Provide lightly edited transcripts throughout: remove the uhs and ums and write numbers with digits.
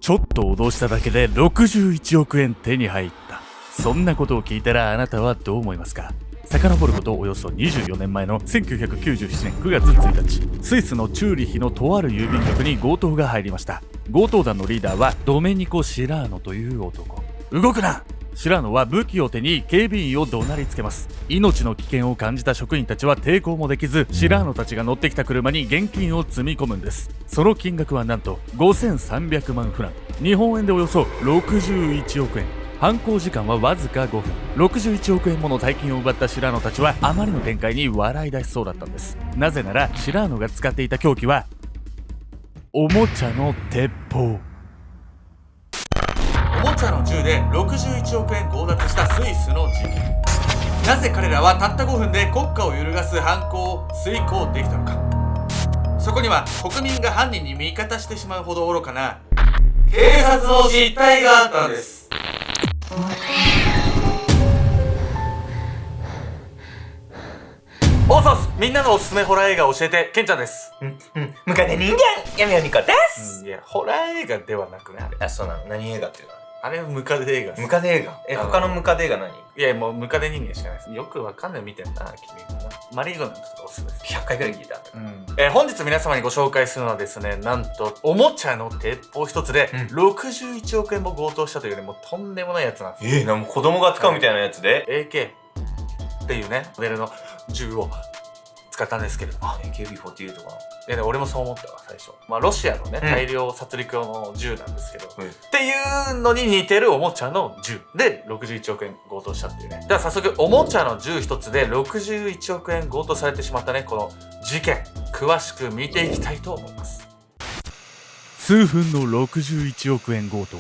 ちょっと脅しただけで61億円手に入った。そんなことを聞いたらあなたはどう思いますか？遡ることおよそ24年前の1997年9月1日、スイスのチューリヒのとある郵便局に強盗が入りました。強盗団のリーダーはドメニコ・シラーノという男。動くな！シラーノは武器を手に警備員を怒鳴りつけます。命の危険を感じた職員たちは抵抗もできず、シラーノたちが乗ってきた車に現金を積み込むんです。その金額はなんと5300万フラン、日本円でおよそ61億円。犯行時間はわずか5分。61億円もの大金を奪ったシラーノたちはあまりの展開に笑い出しそうだったんです。なぜならシラーノが使っていた凶器はおもちゃの鉄砲。おもちゃの銃で61億円強奪したスイスの事件。なぜ彼らはたった5分で国家を揺るがす犯行を遂行できたのか。そこには国民が犯人に味方してしまうほど愚かな警察の実態があったんです。オーソス、みんなのおすすめホラー映画教えて。ケンちゃんです。ムカデ人間ヤミオニコです。いや、ホラー映画ではなくね、あれ。あ、そうなの。何映画っていうの？あれはムカデ映画です。ムカデ映画。他のムカデ映画何？いや、もうムカデ人間しかないです。よくわかんない見てんな、君。マリーゴナントとかおすすめです。100回くらい聞いた。本日皆様にご紹介するのはですね、なんとおもちゃの鉄砲一つで61億円も強盗したというね、もうとんでもないやつなんです。なんか子供が使うみたいなやつで、AK っていうね、モデルの銃を使ったんですけれども。AKB48 とか。でね、俺もそう思ったわ、最初。まあ、ロシアのね、大量殺戮用の銃なんですけど、っていうのに似てるおもちゃの銃で61億円強盗したっていうね。では早速、おもちゃの銃一つで61億円強盗されてしまったね、この事件、詳しく見ていきたいと思います。数分の61億円強盗。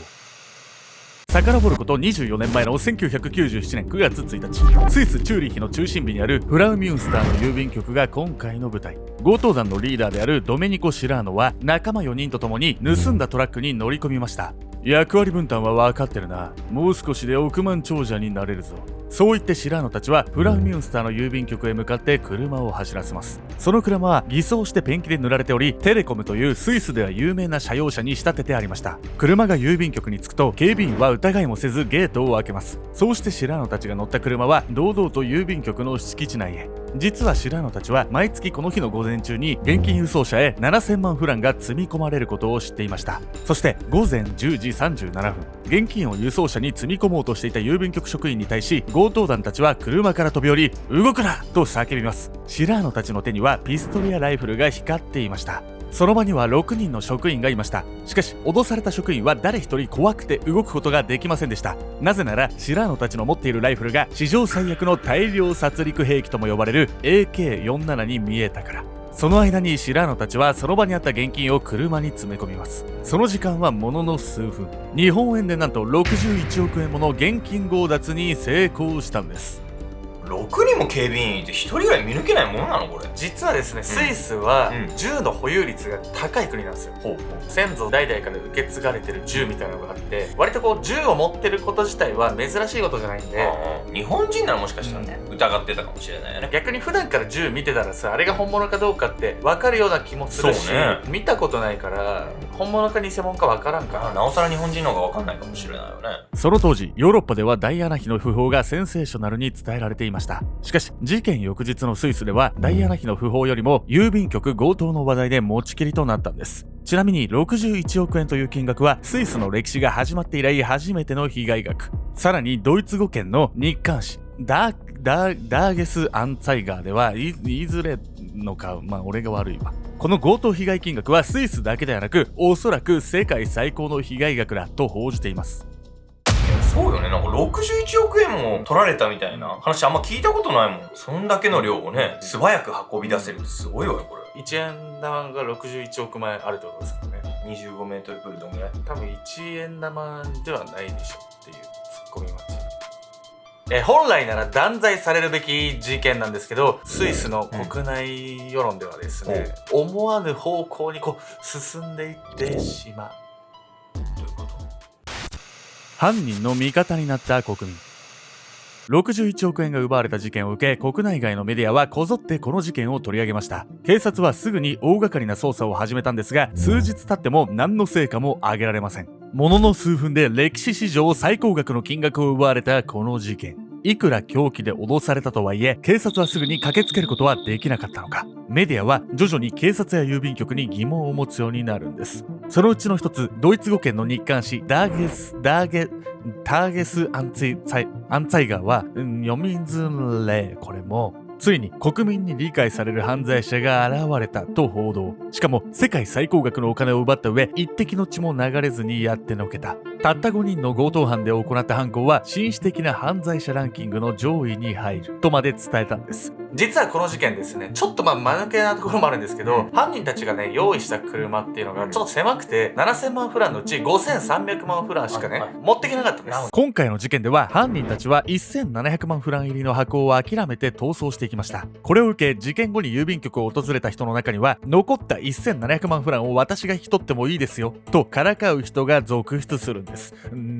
遡ること24年前の1997年9月1日、スイス・チューリヒの中心部にあるフラウミュンスターの郵便局が今回の舞台。強盗団のリーダーであるドメニコ・シラーノは仲間4人と共に盗んだトラックに乗り込みました。役割分担は分かってるな。もう少しで億万長者になれるぞ。そう言ってシラーノたちはフラウミュンスターの郵便局へ向かって車を走らせます。その車は偽装してペンキで塗られており、テレコムというスイスでは有名な車用車に仕立ててありました。車が郵便局に着くと警備員は疑いもせずゲートを開けます。そうしてシラーノたちが乗った車は堂々と郵便局の敷地内へ。実はシラーノたちは毎月この日の午前中に現金輸送車へ7000万フランが積み込まれることを知っていました。そして午前10時37分、現金を輸送車に積み込もうとしていた郵便局職員に対し、強盗団たちは車から飛び降り、動くなと叫びます。シラーノたちの手にはピストルやライフルが光っていました。その場には6人の職員がいました。しかし脅された職員は誰一人怖くて動くことができませんでした。なぜならシラーノたちの持っているライフルが史上最悪の大量殺戮兵器とも呼ばれる AK47 に見えたから。その間にシラーノたちはその場にあった現金を車に詰め込みます。その時間はものの数分、日本円でなんと61億円もの現金強奪に成功したんです。6人も警備員いて1人ぐらい見抜けないものなのこれ？実はですね、スイスは銃の保有率が高い国なんですよ。先祖代々から受け継がれてる銃みたいなのがあって、割とこう銃を持ってること自体は珍しいことじゃないんで、日本人ならもしかしたらね、疑ってたかもしれないよね。逆に普段から銃見てたらさ、あれが本物かどうかって分かるような気もするし、見たことないから本物か偽物か分からんから、なおさら日本人の方が分かんないかもしれないよね。その当時ヨーロッパではダイアナ妃の訃報がセンセーショナルに伝えられていました。しかし事件翌日のスイスではダイアナ妃の訃報よりも郵便局強盗の話題で持ちきりとなったんです。ちなみに61億円という金額はスイスの歴史が始まって以来初めての被害額。さらにドイツ語圏の日刊紙ダーゲス・アンツァイガーでは言いづれのか、俺が悪いわ。この強盗被害金額はスイスだけではなく、おそらく世界最高の被害額だと報じています。そうよね、なんか61億円も取られたみたいな話あんま聞いたことないもん。そんだけの量をね、素早く運び出せるってすごいわよこれ。1円玉が61億枚あるってことですからね。25メートルプールどんぐらい？多分1円玉ではないでしょっていうツッコミ待ち。本来なら断罪されるべき事件なんですけど、スイスの国内世論ではですね、思わぬ方向に進んでいってしまう。どういうこと？犯人の味方になった国民。61億円が奪われた事件を受け、国内外のメディアはこぞってこの事件を取り上げました。警察はすぐに大掛かりな捜査を始めたんですが、数日経っても何の成果も上げられません。ものの数分で歴史史上最高額の金額を奪われたこの事件。いくら凶器で脅されたとはいえ、警察はすぐに駆けつけることはできなかったのか。メディアは徐々に警察や郵便局に疑問を持つようになるんです。そのうちの一つ、ドイツ語圏の日刊誌ターゲスアンツァイガーは、読みづれ、これもついに国民に理解される犯罪者が現れたと報道。しかも世界最高額のお金を奪った上、一滴の血も流れずにやってのけた。たった5人の強盗犯で行った犯行は紳士的な犯罪者ランキングの上位に入るとまで伝えたんです。実はこの事件ですね、ちょっと間抜けなところもあるんですけど、犯人たちがね用意した車っていうのがちょっと狭くて、7000万フランのうち5300万フランしかね持ってきなかったんです。今回の事件では犯人たちは1700万フラン入りの箱を諦めて逃走していきました。これを受け、事件後に郵便局を訪れた人の中には、残った1700万フランを私が引き取ってもいいですよとからかう人が続出するんです。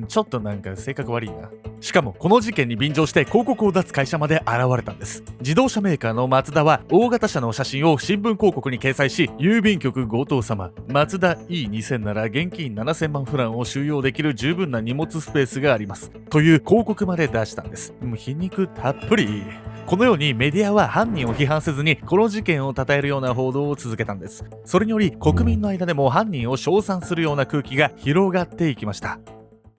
ちょっとなんか性格悪いな。しかもこの事件に便乗して広告を出す会社まで現れたんです。自動車メーカーのマツダは大型車の写真を新聞広告に掲載し、郵便局強盗様、マツダ E2000 なら現金7000万フランを収容できる十分な荷物スペースがありますという広告まで出したんです。皮肉たっぷり。このようにメディアは犯人を批判せずにこの事件を称えるような報道を続けたんです。それにより国民の間でも犯人を称賛するような空気が広がっていきました。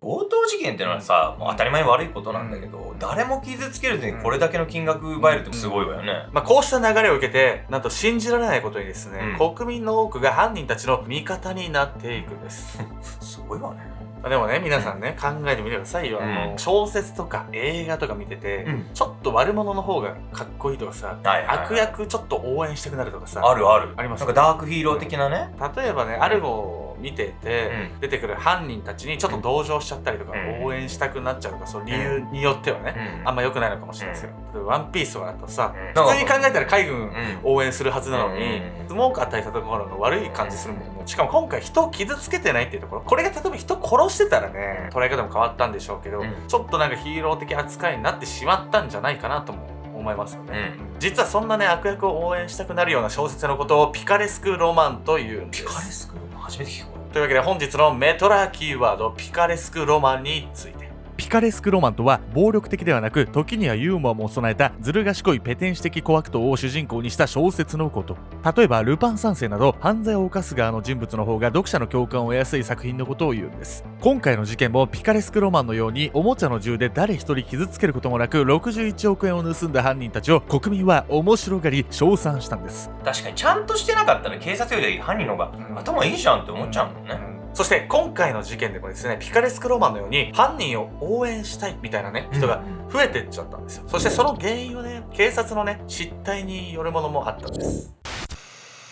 強盗事件ってのはさ、もう当たり前悪いことなんだけど、誰も傷つけるでこれだけの金額奪えるってすごいわよね。こうした流れを受けて、なんと信じられないことにですね、国民の多くが犯人たちの味方になっていくんです。すごいわね。でもね、皆さんね、考えてみてくださいよ。小説とか映画とか見てて、ちょっと悪者の方がかっこいいとかさ、悪役ちょっと応援したくなるとかさ、あるある。あります。なんかダークヒーロー的なね。例えばね、アルゴを見てて、出てくる犯人たちにちょっと同情しちゃったりとか、応援したくなっちゃうとか、その理由によってはね、あんま良くないのかもしれないですけど、ワンピースとかだとさ、普通に考えたら海軍応援するはずなのに、スモーク与えたところが悪い感じするもん。しかも今回人を傷つけてないっていうところ、これが例えば人殺してたらね、捉え方も変わったんでしょうけど、ちょっとなんかヒーロー的扱いになってしまったんじゃないかなとも思いますよね。実はそんなね、悪役を応援したくなるような小説のことをピカレスクロマンというんです。ピカレスクロマン、初めて聞くわ。というわけで本日のメトラーキーワード、ピカレスクロマンについて。ピカレスクロマンとは暴力的ではなく、時にはユーモアも備えたずる賢いペテン師的小悪党を主人公にした小説のこと。例えばルパン三世など犯罪を犯す側の人物の方が読者の共感を得やすい作品のことを言うんです。今回の事件もピカレスクロマンのようにおもちゃの銃で誰一人傷つけることもなく61億円を盗んだ犯人たちを国民は面白がり称賛したんです。確かにちゃんとしてなかったら警察より犯人の方が頭いいじゃんって思っちゃうもんね。そして今回の事件でもですね、ピカレスクロマンのように犯人を応援したいみたいなね、人が増えてっちゃったんですよ。そしてその原因はね、警察のね、失態によるものもあったんです。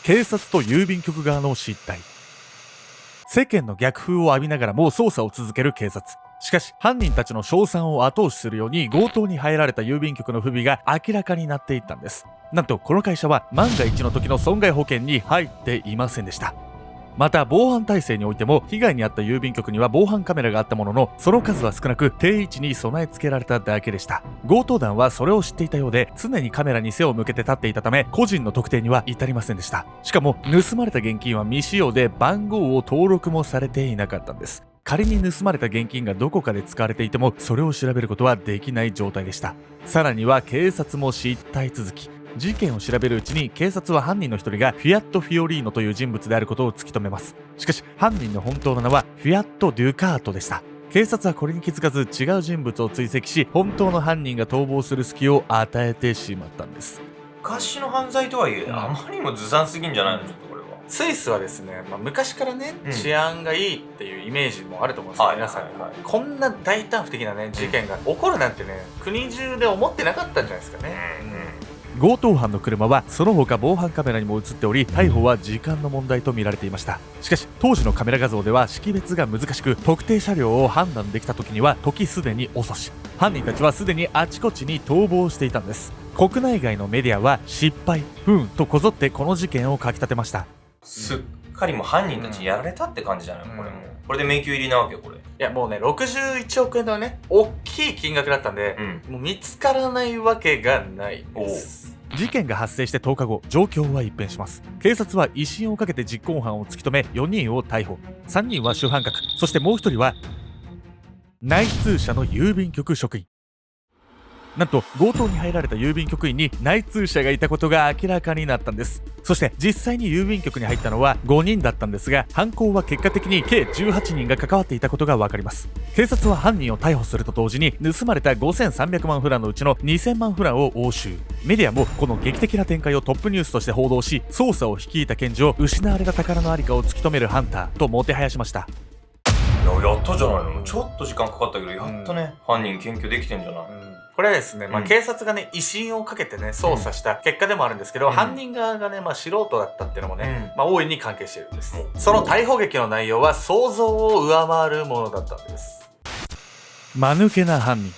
警察と郵便局側の失態。世間の逆風を浴びながらも捜査を続ける警察。しかし犯人たちの称賛を後押しするように強盗に入られた郵便局の不備が明らかになっていったんです。なんとこの会社は万が一の時の損害保険に入っていませんでした。また防犯体制においても被害に遭った郵便局には防犯カメラがあったものの、その数は少なく定位置に備え付けられただけでした。強盗団はそれを知っていたようで、常にカメラに背を向けて立っていたため個人の特定には至りませんでした。しかも盗まれた現金は未使用で番号を登録もされていなかったんです。仮に盗まれた現金がどこかで使われていてもそれを調べることはできない状態でした。さらには警察も失態続き。事件を調べるうちに警察は犯人の一人がフィアット・フィオリーノという人物であることを突き止めます。しかし犯人の本当の名はフィアット・デュカートでした。警察はこれに気づかず違う人物を追跡し、本当の犯人が逃亡する隙を与えてしまったんです。昔の犯罪とはいえ、あまりにもずさんすぎんじゃないの。ちょっとこれはスイスはですね、昔からね、治安がいいっていうイメージもあると思うんですよ、皆さんに。こんな大胆不敵なね事件が起こるなんてね、国中で思ってなかったんじゃないですかね。強盗犯の車はその他防犯カメラにも映っており、逮捕は時間の問題と見られていました。しかし当時のカメラ画像では識別が難しく、特定車両を判断できた時には時すでに遅し、犯人たちはすでにあちこちに逃亡していたんです。国内外のメディアは失敗、不運とこぞってこの事件をかき立てました。すっかりもう犯人たちやられたって感じじゃない、これも。これで迷宮入りなわけよ、これ。いやもうね、61億円のね、大きい金額だったんで、もう見つからないわけがないです。事件が発生して10日後、状況は一変します。警察は威信をかけて実行犯を突き止め4人を逮捕。3人は主犯格、そしてもう1人は内通者の郵便局職員。なんと強盗に入られた郵便局員に内通者がいたことが明らかになったんです。そして実際に郵便局に入ったのは5人だったんですが、犯行は結果的に計18人が関わっていたことが分かります。警察は犯人を逮捕すると同時に盗まれた5300万フランのうちの2000万フランを押収。メディアもこの劇的な展開をトップニュースとして報道し、捜査を率いた検事を失われた宝の在りかを突き止めるハンターともてはやしました。やったじゃないの。ちょっと時間かかったけどやっとね、犯人検挙できてんじゃない。これはですね、警察がね、威信をかけてね、捜査した結果でもあるんですけど、犯人側がね、素人だったっていうのもね、大いに関係しているんです。その逮捕劇の内容は想像を上回るものだったんです。間抜けな犯人。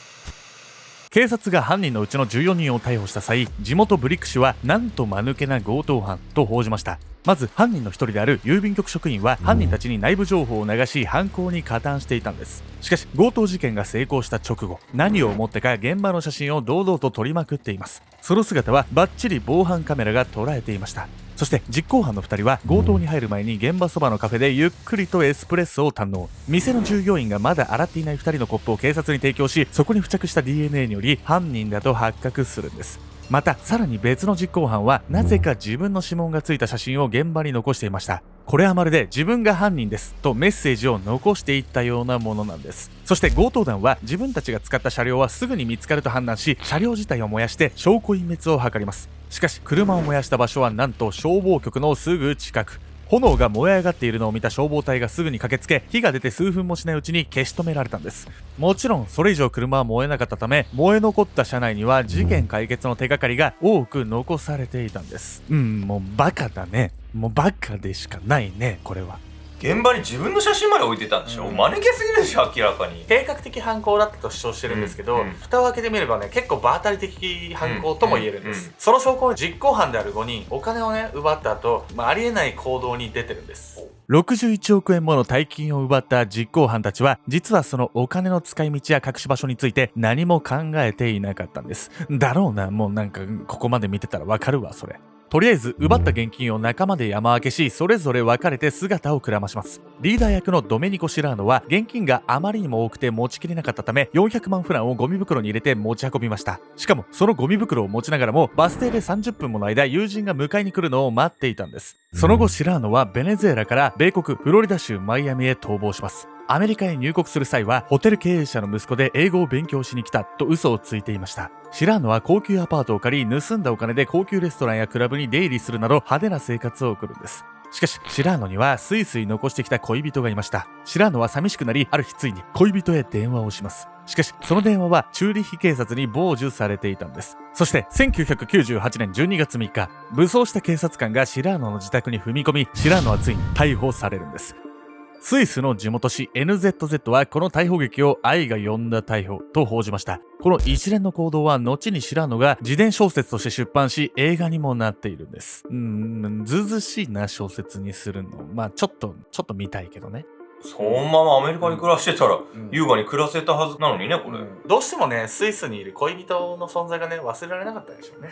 警察が犯人のうちの14人を逮捕した際、地元ブリック市はなんと間抜けな強盗犯と報じました。まず犯人の一人である郵便局職員は犯人たちに内部情報を流し犯行に加担していたんです。しかし強盗事件が成功した直後、何を思ってか現場の写真を堂々と撮りまくっています。その姿はバッチリ防犯カメラが捉えていました。そして実行犯の2人は強盗に入る前に現場そばのカフェでゆっくりとエスプレッソを堪能。店の従業員がまだ洗っていない2人のコップを警察に提供し、そこに付着した DNA により犯人だと発覚するんです。またさらに別の実行犯はなぜか自分の指紋がついた写真を現場に残していました。これはまるで自分が犯人ですとメッセージを残していったようなものなんです。そして強盗団は自分たちが使った車両はすぐに見つかると判断し、車両自体を燃やして証拠隠滅を図ります。しかし車を燃やした場所はなんと消防局のすぐ近く。炎が燃え上がっているのを見た消防隊がすぐに駆けつけ、火が出て数分もしないうちに消し止められたんです。もちろんそれ以上車は燃えなかったため、燃え残った車内には事件解決の手がかりが多く残されていたんです。もうバカだね。もうバカでしかないね、これは。現場に自分の写真まで置いてたんでしょ。間抜けすぎるでしょ、明らかに。計画的犯行だったと主張してるんですけど、蓋を開けてみればね、結構場当たり的犯行とも言えるんです。その証拠は実行犯である5人、お金をね、奪った後、ありえない行動に出てるんです。61億円もの大金を奪った実行犯たちは、実はそのお金の使い道や隠し場所について何も考えていなかったんです。だろうな、もうなんかここまで見てたらわかるわ、それ。とりあえず奪った現金を仲間で山分けし、それぞれ分かれて姿をくらまします。リーダー役のドメニコ・シラーノは現金があまりにも多くて持ちきれなかったため、400万フランをゴミ袋に入れて持ち運びました。しかもそのゴミ袋を持ちながらもバス停で30分もの間友人が迎えに来るのを待っていたんです。その後シラーノはベネズエラから米国フロリダ州マイアミへ逃亡します。アメリカへ入国する際はホテル経営者の息子で英語を勉強しに来たと嘘をついていました。シラーノは高級アパートを借り、盗んだお金で高級レストランやクラブに出入りするなど派手な生活を送るんです。しかしシラーノにはスイスイ残してきた恋人がいました。シラーノは寂しくなり、ある日ついに恋人へ電話をします。しかしその電話はチューリッヒ警察に傍受されていたんです。そして1998年12月3日、武装した警察官がシラーノの自宅に踏み込み、シラーノはついに逮捕されるんです。スイスの地元紙 NZZ はこの逮捕劇を愛が呼んだ逮捕と報じました。この一連の行動は後にシラーノが自伝小説として出版し、映画にもなっているんです。ずうずうしいな、小説にするの。ちょっと見たいけどね。そのままアメリカに暮らしてたら、優雅に暮らせたはずなのにね、これ。どうしてもね、スイスにいる恋人の存在がね、忘れられなかったでしょうね。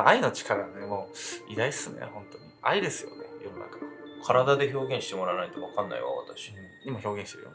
愛の力はね、もう偉大っすね、本当に。愛ですよね、世の中。体で表現してもらわないと分かんないわ、私。今表現してるよ。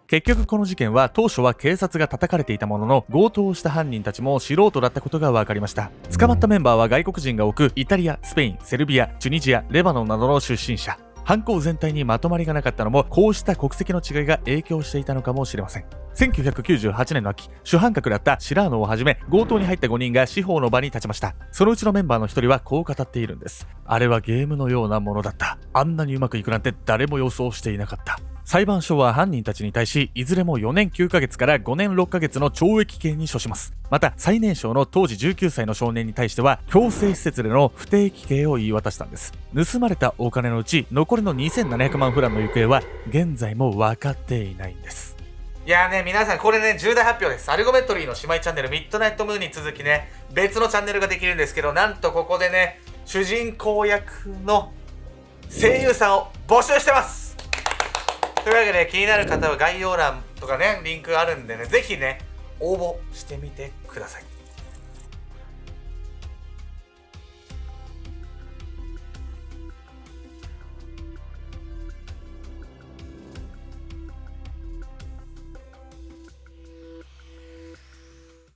結局この事件は当初は警察が叩かれていたものの、強盗をした犯人たちも素人だったことが分かりました。捕まったメンバーは外国人が多く、イタリア、スペイン、セルビア、チュニジア、レバノンなどの出身者。犯行全体にまとまりがなかったのも、こうした国籍の違いが影響していたのかもしれません。1998年の秋、主犯格だったシラーノをはじめ強盗に入った5人が司法の場に立ちました。そのうちのメンバーの一人はこう語っているんです。あれはゲームのようなものだった。あんなにうまくいくなんて誰も予想していなかった。裁判所は犯人たちに対し、いずれも4年9ヶ月から5年6ヶ月の懲役刑に処します。また最年少の当時19歳の少年に対しては強制施設での不定期刑を言い渡したんです。盗まれたお金のうち残りの2700万フランの行方は現在も分かっていないんです。いやーね、皆さんこれね、重大発表です。アルゴメトリーの姉妹チャンネルミッドナイトムーンに続きね、別のチャンネルができるんですけど、なんとここでね、主人公役の声優さんを募集してます。というわけで気になる方は概要欄とかね、リンクあるんでね、ぜひね、応募してみてください。